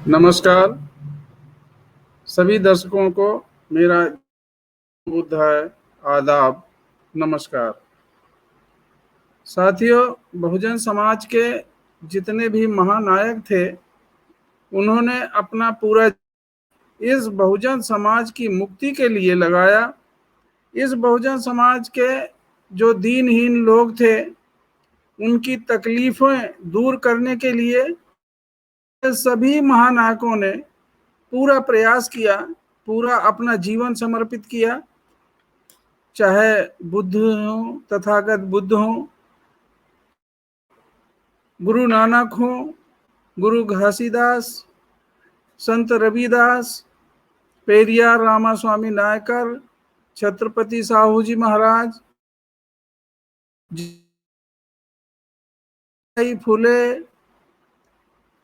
नमस्कार सभी दर्शकों को मेरा बुद्ध है आदाब। नमस्कार साथियों, बहुजन समाज के जितने भी महानायक थे उन्होंने अपना पूरा इस बहुजन समाज की मुक्ति के लिए लगाया। इस बहुजन समाज के जो दीनहीन लोग थे उनकी तकलीफें दूर करने के लिए सभी महानायकों ने पूरा प्रयास किया, पूरा अपना जीवन समर्पित किया। चाहे बुद्ध हो, तथागत बुद्ध हो, गुरु नानक हो, गुरु घासीदास, संत रविदास, पेरियार रामास्वामी नायकर, छत्रपति साहू जी महाराज, जी फुले,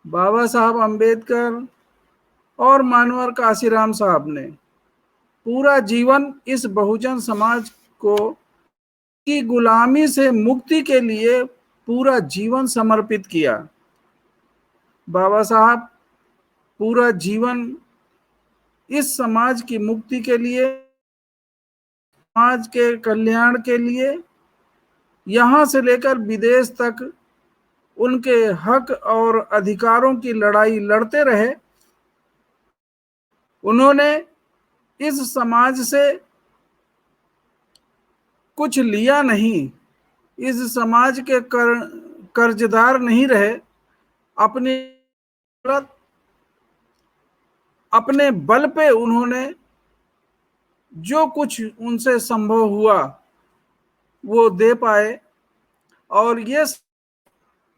बाबा साहब अम्बेडकर और मानवर काशीराम साहब ने पूरा जीवन इस बहुजन समाज को की गुलामी से मुक्ति के लिए पूरा जीवन समर्पित किया। बाबा साहब पूरा जीवन इस समाज की मुक्ति के लिए, समाज के कल्याण के लिए, यहाँ से लेकर विदेश तक उनके हक और अधिकारों की लड़ाई लड़ते रहे। उन्होंने इस समाज से कुछ लिया नहीं, इस समाज के कर्जदार नहीं रहे। अपने बल पे उन्होंने जो कुछ उनसे संभव हुआ वो दे पाए, और ये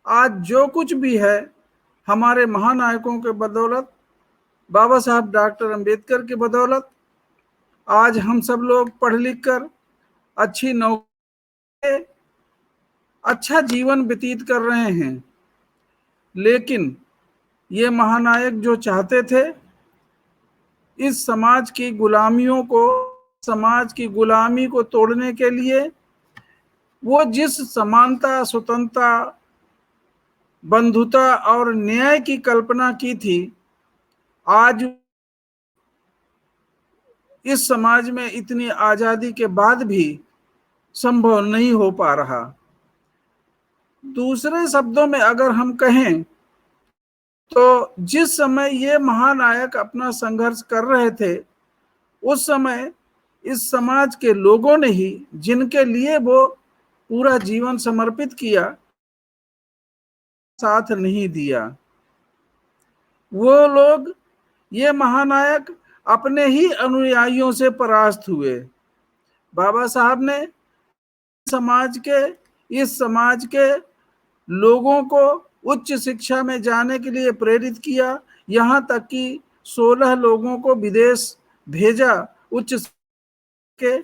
आज जो कुछ भी है हमारे महानायकों के बदौलत, बाबा साहब डॉक्टर अंबेडकर की बदौलत आज हम सब लोग पढ़ लिख कर अच्छी नौकरी, अच्छा जीवन व्यतीत कर रहे हैं। लेकिन ये महानायक जो चाहते थे इस समाज की गुलामियों को, समाज की गुलामी को तोड़ने के लिए, वो जिस समानता, स्वतंत्रता, बंधुता और न्याय की कल्पना की थी, आज इस समाज में इतनी आजादी के बाद भी संभव नहीं हो पा रहा। दूसरे शब्दों में अगर हम कहें तो जिस समय ये महानायक अपना संघर्ष कर रहे थे उस समय इस समाज के लोगों ने ही, जिनके लिए वो पूरा जीवन समर्पित किया, साथ नहीं दिया। वो लोग, ये महानायक अपने ही अनुयायियों से परास्त हुए। बाबा साहब ने इस समाज के लोगों को उच्च शिक्षा में जाने के लिए प्रेरित किया। यहाँ तक कि 16 लोगों को विदेश भेजा, उच्च के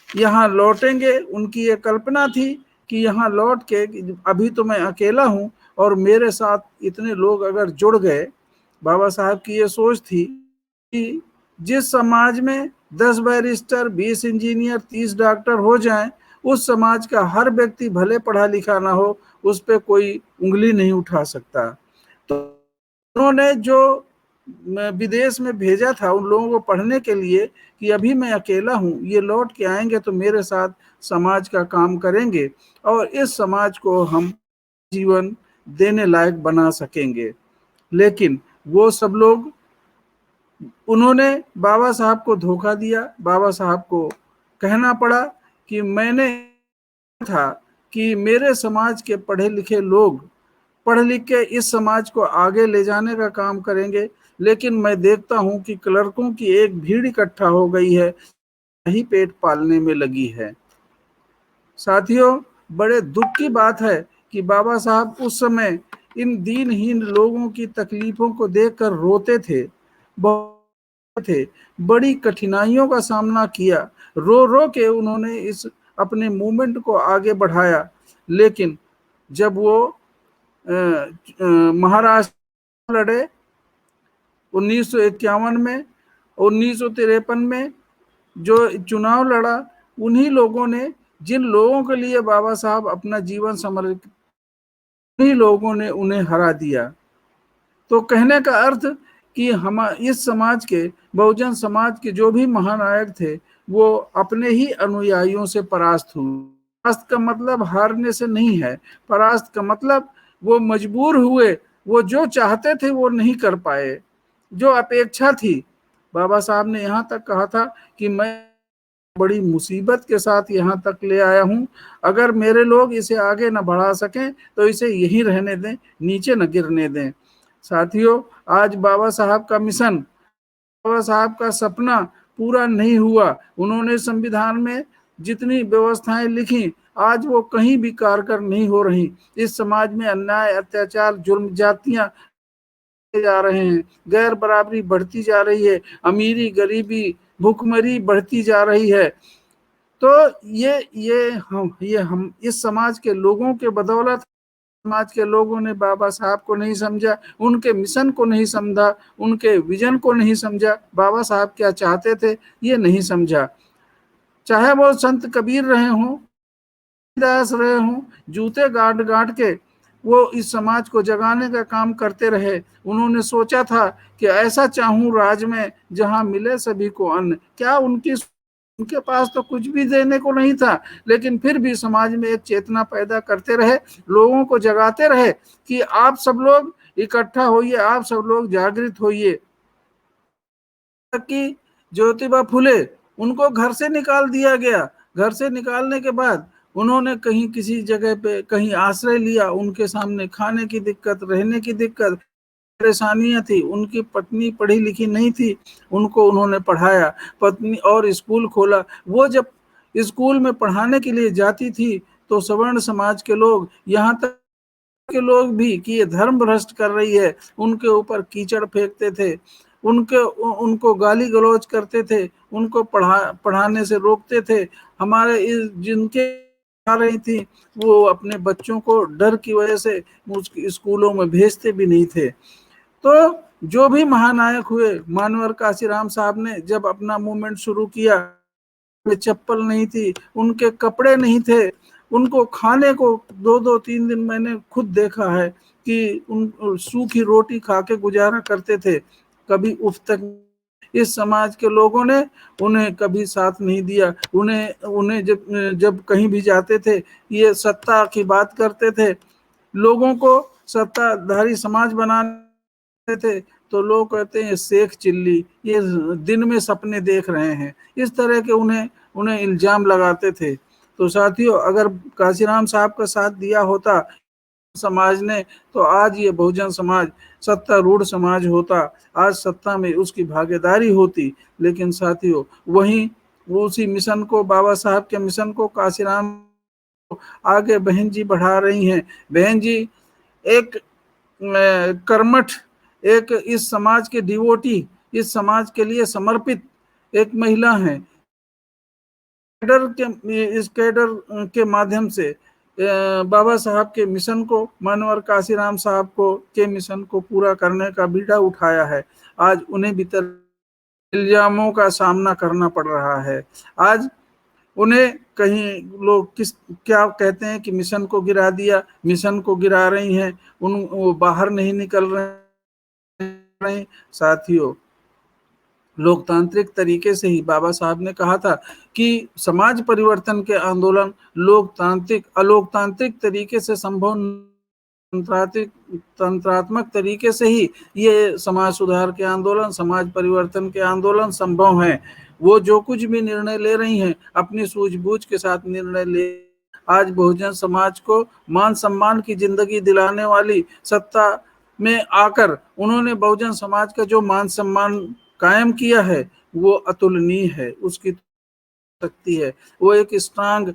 यहाँ लौटेंगे। उनकी ये कल्पना थी कि यहाँ लौट के, अभी तो मैं अकेला हूँ और मेरे साथ इतने लोग अगर जुड़ गए, बाबा साहब की ये सोच थी कि जिस समाज में 10 बैरिस्टर, 20 इंजीनियर, 30 डॉक्टर हो जाएं, उस समाज का हर व्यक्ति भले पढ़ा लिखा ना हो, उस पर कोई उंगली नहीं उठा सकता। तो उन्होंने जो विदेश में भेजा था उन लोगों को पढ़ने के लिए कि अभी मैं अकेला हूँ, ये लौट के आएंगे तो मेरे साथ समाज का काम करेंगे और इस समाज को हम जीवन देने लायक बना सकेंगे। लेकिन वो सब लोग, उन्होंने बाबा साहब को धोखा दिया। बाबा साहब को कहना पड़ा कि मैंने था कि मेरे समाज के पढ़े लिखे लोग पढ़ लिख के इस समाज को आगे ले जाने का काम करेंगे, लेकिन मैं देखता हूं कि क्लर्कों की एक भीड़ इकट्ठा हो गई है, यही पेट पालने में लगी है। साथियों, बड़े दुख की बात है कि बाबा साहब उस समय इन दीनहीन लोगों की तकलीफों को देखकर रोते थे, बड़ी कठिनाइयों का सामना किया। रो रो के उन्होंने इस अपने मूवमेंट को आगे बढ़ाया। लेकिन जब वो महाराष्ट्र लड़े 1951 में, 1953 में जो चुनाव लड़ा, उन्हीं लोगों ने, जिन लोगों के लिए बाबा साहब अपना जीवन समर्पित, उन्हीं लोगों ने उन्हें हरा दिया। तो कहने का अर्थ कि हम इस समाज के, बहुजन समाज के जो भी महानायक थे वो अपने ही अनुयायियों से परास्त हुए। परास्त का मतलब हारने से नहीं है, परास्त का मतलब वो मजबूर हुए, वो जो चाहते थे वो नहीं कर पाए, जो अपेक्षा थी। बाबा साहब ने यहाँ तक कहा था कि मैं बड़ी मुसीबत के साथ यहाँ तक ले आया हूँ, अगर मेरे लोग इसे आगे न बढ़ा सकें तो इसे यहीं रहने दें, नीचे न गिरने दें। साथियों, आज बाबा साहब का मिशन, बाबा साहब का सपना पूरा नहीं हुआ। उन्होंने संविधान में जितनी व्यवस्थाएं लिखी आज वो कहीं भी कारगर नहीं हो रही। इस समाज में अन्याय, अत्याचार, जुर्म, जातियां जा रहे हैं, गैर बराबरी बढ़ती जा रही है, अमीरी, गरीबी, भुखमरी बढ़ती जा रही है। तो ये हम इस समाज के लोगों के बदौलत, समाज के लोगों ने बाबा साहब को नहीं समझा, उनके मिशन को नहीं समझा, उनके विजन को नहीं समझा, बाबा साहब क्या चाहते थे ये नहीं समझा। चाहे वो संत कबीर रहे हों, दास रहे हों, जूते गांठ गांठ के वो इस समाज को जगाने का काम करते रहे। उन्होंने सोचा था कि ऐसा चाहूं राज में जहां मिले सभी को अन्न। क्या उनके पास तो कुछ भी देने को नहीं था, लेकिन फिर भी समाज में एक चेतना पैदा करते रहे, लोगों को जगाते रहे कि आप सब लोग इकट्ठा होइए, आप सब लोग जागृत होइए। कि ज्योतिबा फुले, उनको घर से निकाल दिया गया। घर से निकालने के बाद उन्होंने कहीं किसी जगह पे कहीं आश्रय लिया, उनके सामने खाने की दिक्कत, रहने की दिक्कत, परेशानियां थी। उनकी पत्नी पढ़ी लिखी नहीं थी, उनको उन्होंने पढ़ाया, पत्नी और स्कूल खोला। वो जब स्कूल में पढ़ाने के लिए जाती थी तो सवर्ण समाज के लोग, यहाँ तक के लोग भी कि ये धर्म भ्रष्ट कर रही है, उनके ऊपर कीचड़ फेंकते थे, उनको गाली गलौज करते थे, उनको पढ़ाने से रोकते थे। हमारे इस जिनके आ रही थी वो अपने बच्चों को डर की वजह से स्कूलों में भेजते भी नहीं थे। तो जो भी महानायक हुए, मानवर काशीराम साहब ने जब अपना मूवमेंट शुरू किया, चप्पल नहीं थी, उनके कपड़े नहीं थे, उनको खाने को 2-2 3 दिन मैंने खुद देखा है कि उन सूखी रोटी खा के गुजारा करते थे, कभी उफ तक। इस समाज के लोगों ने उन्हें कभी साथ नहीं दिया। उन्हें उन्हें जब जब कहीं भी जाते थे ये सत्ता की बात करते थे, लोगों को सत्ताधारी समाज बनाते थे तो लोग कहते हैं शेख चिल्ली, ये दिन में सपने देख रहे हैं, इस तरह के उन्हें इल्जाम लगाते थे। तो साथियों, अगर काशीराम साहब का साथ दिया होता समाज ने तो आज ये बहुजन समाज सत्तारूढ़ समाज होता, आज सत्ता में उसकी भागीदारी होती। लेकिन साथियों, वहीं वो उसी मिशन को, बाबा साहब के मिशन को काशीराम आगे बहन जी बढ़ा रही हैं। बहन जी एक कर्मठ, एक इस समाज के डिवोटी, इस समाज के लिए समर्पित एक महिला हैं। इस कैडर के माध्यम से बाबा साहब के मिशन को, मानवर काशीराम साहब को के मिशन को पूरा करने का बीड़ा उठाया है। आज उन्हें भी इल्जामों का सामना करना पड़ रहा है। आज उन्हें कहीं लोग क्या कहते हैं कि मिशन को गिरा दिया, मिशन को गिरा रही हैं, वो बाहर नहीं निकल रहे हैं। साथियों, लोकतांत्रिक तरीके से ही बाबा साहब ने कहा था कि समाज परिवर्तन के आंदोलन अलोकतांत्रिक तरीके से संभव, तंत्रात्मक तरीके से ही ये समाज सुधार के आंदोलन, समाज परिवर्तन के आंदोलन संभव हैं। वो जो कुछ भी निर्णय ले रही हैं अपनी सूझबूझ के साथ निर्णय ले। आज बहुजन समाज को मान सम्मान की जिंदगी दिलाने वाली सत्ता में आकर उन्होंने बहुजन समाज का जो मान सम्मान कायम किया है वो अतुलनीय है, उसकी शक्ति है। वो एक स्ट्रांग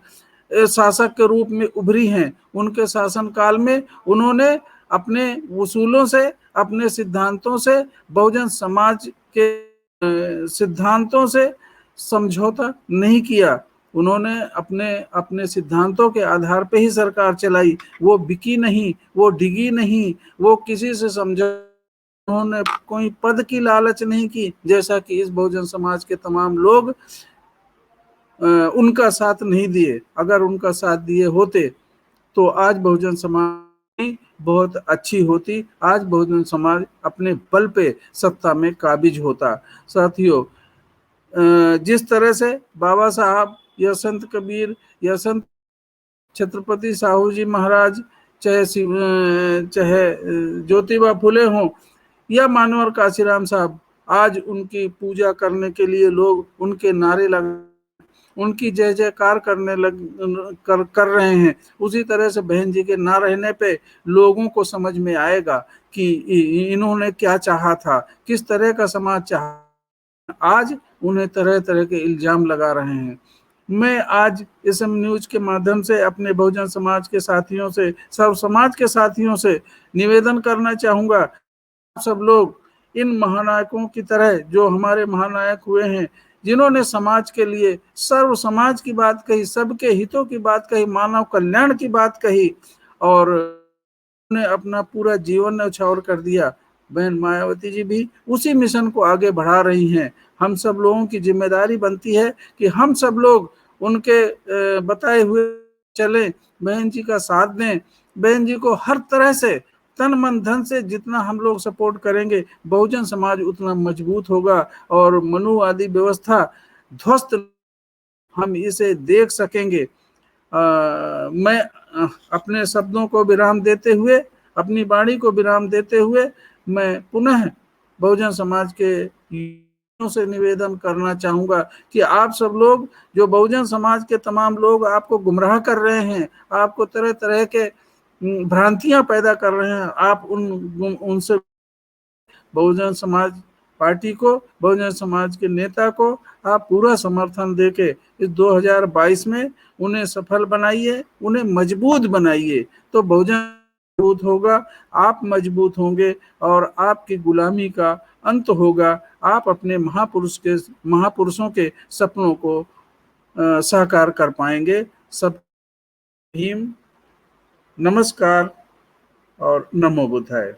शासक के रूप में उभरी हैं। उनके शासन काल में उन्होंने अपने उसूलों से, अपने सिद्धांतों से, बहुजन समाज के सिद्धांतों से समझौता नहीं किया। उन्होंने अपने अपने सिद्धांतों के आधार पे ही सरकार चलाई। वो बिकी नहीं, वो डिगी नहीं, वो किसी से समझौता, उन्होंने कोई पद की लालच नहीं की, जैसा कि इस बहुजन समाज के तमाम लोग उनका साथ नहीं दिए। अगर उनका साथ दिए होते तो आज बहुजन समाज बहुत अच्छी होती, आज बहुजन समाज अपने बल पे सत्ता में काबिज होता। साथियों, जिस तरह से बाबा साहब या संत कबीर या संत छत्रपति साहू जी महाराज, चाहे ज्योतिबा फुले हों या मानवर काशीराम साहब, आज उनकी पूजा करने के लिए लोग उनके नारे लगा, उनकी जय जयकार कर रहे हैं। उसी तरह से बहन जी के ना रहने पे लोगों को समझ में आएगा कि इन्होंने क्या चाहा था, किस तरह का समाज चाहा। आज उन्हें तरह तरह के इल्जाम लगा रहे हैं। मैं आज इस न्यूज के माध्यम से अपने बहुजन समाज के साथियों से, सब समाज के साथियों से निवेदन करना चाहूंगा, आप सब लोग इन महानायकों की तरह, जो हमारे महानायक हुए हैं, जिन्होंने समाज के लिए सर्व समाज की बात कही, सबके हितों की बात कही, मानव कल्याण की बात कही, और ने अपना पूरा जीवन न्यौछावर कर दिया। बहन मायावती जी भी उसी मिशन को आगे बढ़ा रही हैं। हम सब लोगों की जिम्मेदारी बनती है कि हम सब लोग उनके बताए हुए चलें, बहन जी का साथ दें, बहन जी को हर तरह से तन मन धन से जितना हम लोग सपोर्ट करेंगे, बहुजन समाज उतना मजबूत होगा और मनु आदि व्यवस्था ध्वस्त हम इसे देख सकेंगे। मैं अपने शब्दों को विराम देते हुए, अपनी वाणी को विराम देते हुए, मैं पुनः बहुजन समाज के से निवेदन करना चाहूंगा कि आप सब लोग, जो बहुजन समाज के तमाम लोग आपको गुमराह कर रहे हैं, आपको तरह तरह के भ्रांतियां पैदा कर रहे हैं, आप उनसे बहुजन समाज पार्टी को, बहुजन समाज के नेता को आप पूरा समर्थन देके इस 2022 में उन्हें सफल बनाइए, उन्हें मजबूत बनाइए, तो बहुजन मजबूत होगा, आप मजबूत होंगे और आपकी गुलामी का अंत होगा। आप अपने महापुरुषों के सपनों को साकार कर पाएंगे। सब भीम, नमस्कार और नमो बुद्धाय।